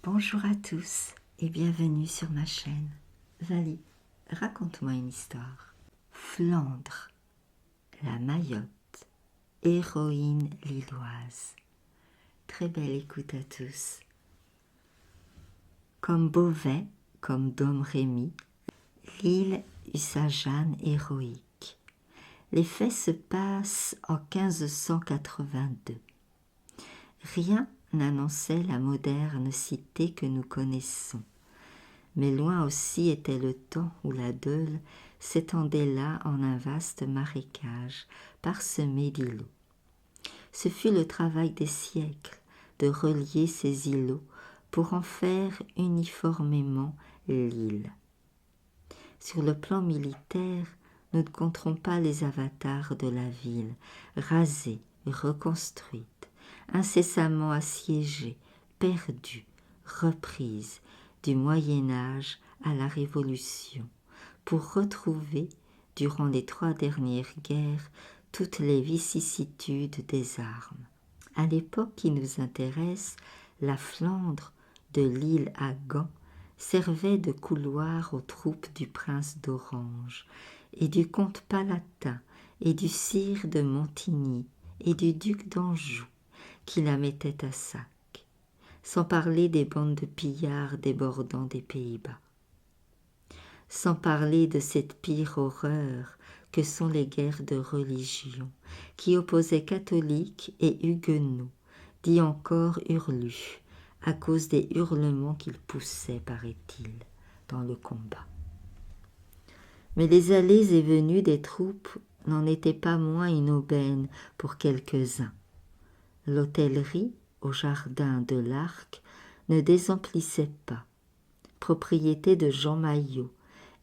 Bonjour à tous et bienvenue sur ma chaîne. Vali, raconte-moi une histoire. Flandre, la Mayotte, héroïne lilloise. Très belle écoute à tous. Comme Beauvais, comme Dom Rémy, l'île eut sa Jeanne héroïque. Les faits se passent en 1582. Rien n'annonçait la moderne cité que nous connaissons. Mais loin aussi était le temps où la Deule s'étendait là en un vaste marécage, parsemé d'îlots. Ce fut le travail des siècles de relier ces îlots pour en faire uniformément l'île. Sur le plan militaire, nous ne compterons pas les avatars de la ville, rasée, reconstruite, incessamment assiégée, perdue, reprise, du Moyen-Âge à la Révolution, pour retrouver, durant les 3 dernières guerres, toutes les vicissitudes des armes. À l'époque qui nous intéresse, la Flandre, de l'île à Gand, servait de couloir aux troupes du prince d'Orange, et du comte Palatin, et du sire de Montigny, et du duc d'Anjou, qui la mettaient à sac, sans parler des bandes de pillards débordant des Pays-Bas. Sans parler de cette pire horreur que sont les guerres de religion, qui opposaient catholiques et huguenots, dit encore hurlus, à cause des hurlements qu'ils poussaient, paraît-il, dans le combat. Mais les allées et venues des troupes n'en étaient pas moins une aubaine pour quelques-uns. L'hôtellerie, au jardin de l'Arc, ne désemplissait pas. Propriété de Jean Maillot,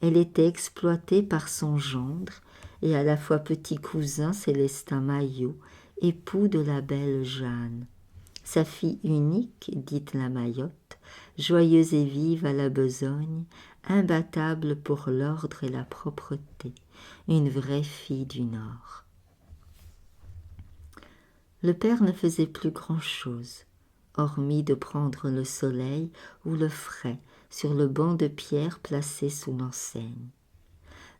elle était exploitée par son gendre et à la fois petit cousin Célestin Maillot, époux de la belle Jeanne. Sa fille unique, dite la Mayotte, joyeuse et vive à la besogne, imbattable pour l'ordre et la propreté, une vraie fille du Nord. Le père ne faisait plus grand-chose, hormis de prendre le soleil ou le frais sur le banc de pierre placé sous l'enseigne.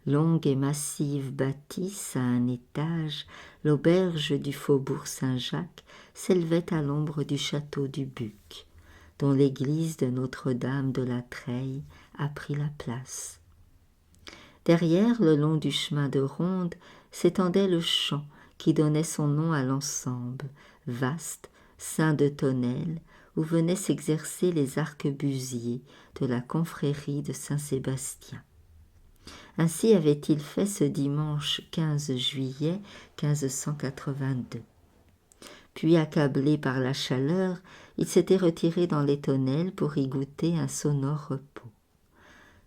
Longue et massive bâtisse à un étage, l'auberge du faubourg Saint-Jacques s'élevait à l'ombre du château du Buc, dont l'église de Notre-Dame de la Treille a pris la place. Derrière, le long du chemin de ronde, s'étendait le champ qui donnait son nom à l'ensemble, vaste, ceint de tonnelles, où venaient s'exercer les arquebusiers de la confrérie de Saint-Sébastien. Ainsi avait-il fait ce dimanche 15 juillet 1582. Puis, accablé par la chaleur, il s'était retiré dans les tonnelles pour y goûter un sonore repos.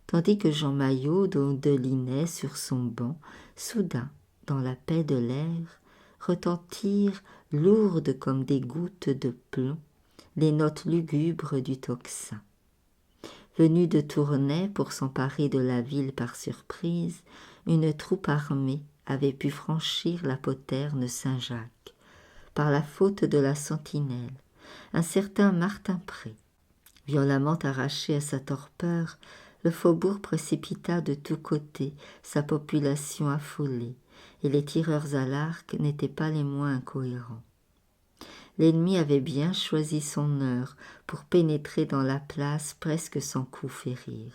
Tandis que Jean Maillot dodelinait sur son banc, soudain, dans la paix de l'air, retentirent, lourdes comme des gouttes de plomb, les notes lugubres du tocsin. Venu de Tournai pour s'emparer de la ville par surprise, une troupe armée avait pu franchir la poterne Saint-Jacques, par la faute de la sentinelle, un certain Martin Pré. Violemment arraché à sa torpeur, le faubourg précipita de tous côtés sa population affolée, et les tireurs à l'arc n'étaient pas les moins incohérents. L'ennemi avait bien choisi son heure pour pénétrer dans la place presque sans coup férir.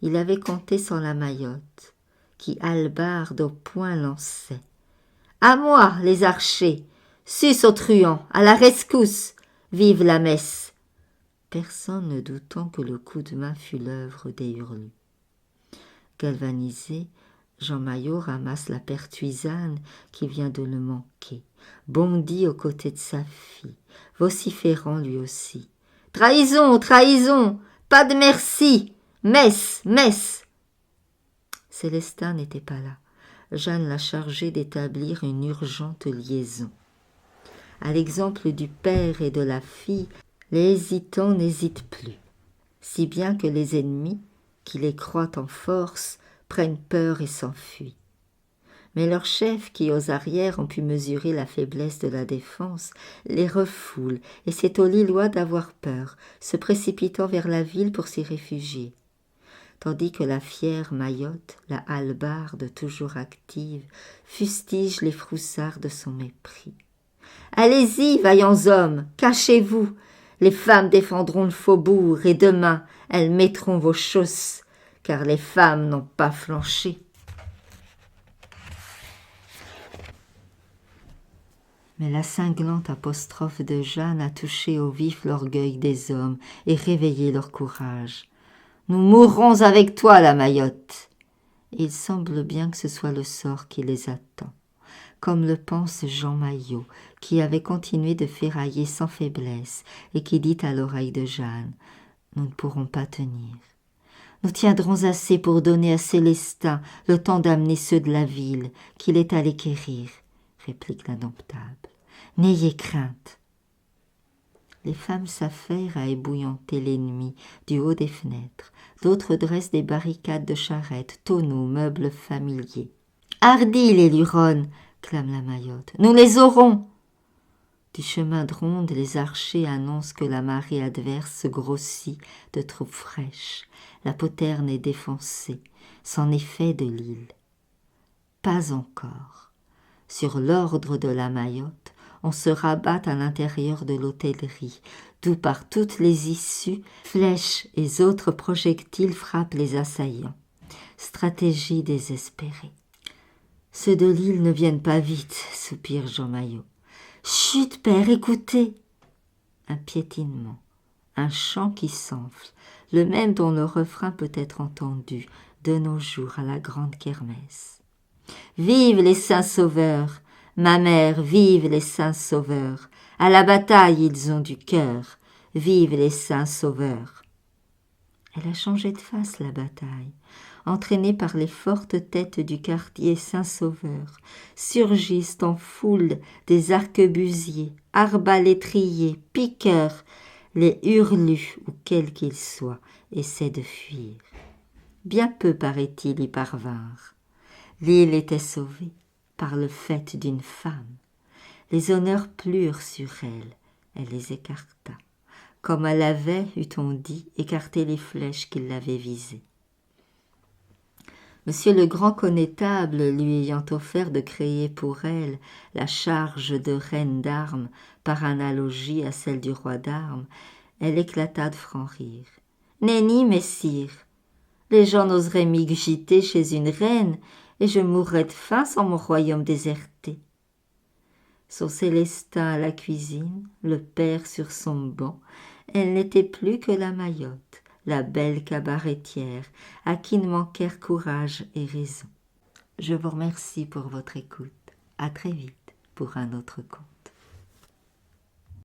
Il avait compté sans la Mayotte, qui hallebarde au poing lançait. « À moi, les archers! Sus aux truands! À la rescousse! Vive la messe !» Personne ne doutant que le coup de main fût l'œuvre des hurlus. Galvanisé, Jean Maillot ramasse la pertuisane qui vient de le manquer, bondit aux côtés de sa fille, vociférant lui aussi. « Trahison, trahison! Pas de merci! Messe, messe !» Célestin n'était pas là. Jeanne l'a chargé d'établir une urgente liaison. À l'exemple du père et de la fille, les hésitants n'hésitent plus, si bien que les ennemis, qui les croient en force, prennent peur et s'enfuient. Mais leurs chefs, qui aux arrières ont pu mesurer la faiblesse de la défense, les refoulent, et c'est aux Lillois d'avoir peur, se précipitant vers la ville pour s'y réfugier. Tandis que la fière Mayotte, la hallebarde toujours active, fustige les froussards de son mépris. « Allez-y, vaillants hommes, cachez-vous, les femmes défendront le faubourg, et demain elles mettront vos chausses, car les femmes n'ont pas flanché. » Mais la cinglante apostrophe de Jeanne a touché au vif l'orgueil des hommes et réveillé leur courage. « Nous mourrons avec toi, la Mayotte !» Et il semble bien que ce soit le sort qui les attend, comme le pense Jean Maillot, qui avait continué de ferrailler sans faiblesse et qui dit à l'oreille de Jeanne « Nous ne pourrons pas tenir. Nous tiendrons assez pour donner à Célestin le temps d'amener ceux de la ville qu'il est allé quérir, » réplique l'indomptable. « N'ayez crainte. » Les femmes s'affairent à ébouillanter l'ennemi du haut des fenêtres. D'autres dressent des barricades de charrettes, tonneaux, meubles familiers. « Hardi, les Luronnes !» clame la Mayotte. « Nous les aurons !» Du chemin de ronde, les archers annoncent que la marée adverse se grossit de troupes fraîches. La poterne est défoncée, c'en est fait de l'île. Pas encore. Sur l'ordre de la Mayotte, on se rabat à l'intérieur de l'hôtellerie, d'où par toutes les issues, flèches et autres projectiles frappent les assaillants. Stratégie désespérée. « Ceux de l'île ne viennent pas vite, » soupire Jean Maillot. « Chut, père, écoutez !» Un piétinement, un chant qui s'enfle, le même dont le refrain peut être entendu de nos jours à la grande kermesse. « Vive les saints sauveurs ! Ma mère, vive les saints sauveurs ! À la bataille ils ont du cœur, vive les saints sauveurs !» Elle a changé de face, la bataille. Entraînée par les fortes têtes du quartier Saint-Sauveur, surgissent en foule des arquebusiers, arbalétriers, piqueurs, les hurlus, ou quels qu'ils soient, essaient de fuir. Bien peu, paraît-il, y parvinrent. L'île était sauvée par le fait d'une femme. Les honneurs plurent sur elle les écarta, comme elle avait, eût-on dit, écarté les flèches qui l'avaient visée. Monsieur le grand connétable lui ayant offert de créer pour elle la charge de reine d'armes par analogie à celle du roi d'armes, elle éclata de francs rires. « Nenni, messire, les gens n'oseraient m'y gîter chez une reine, et je mourrais de faim sans mon royaume déserté. » Son Célestin à la cuisine, le père sur son banc, elle n'était plus que la Mayotte, la belle cabaretière, à qui ne manquèrent courage et raison. Je vous remercie pour votre écoute. À très vite pour un autre conte.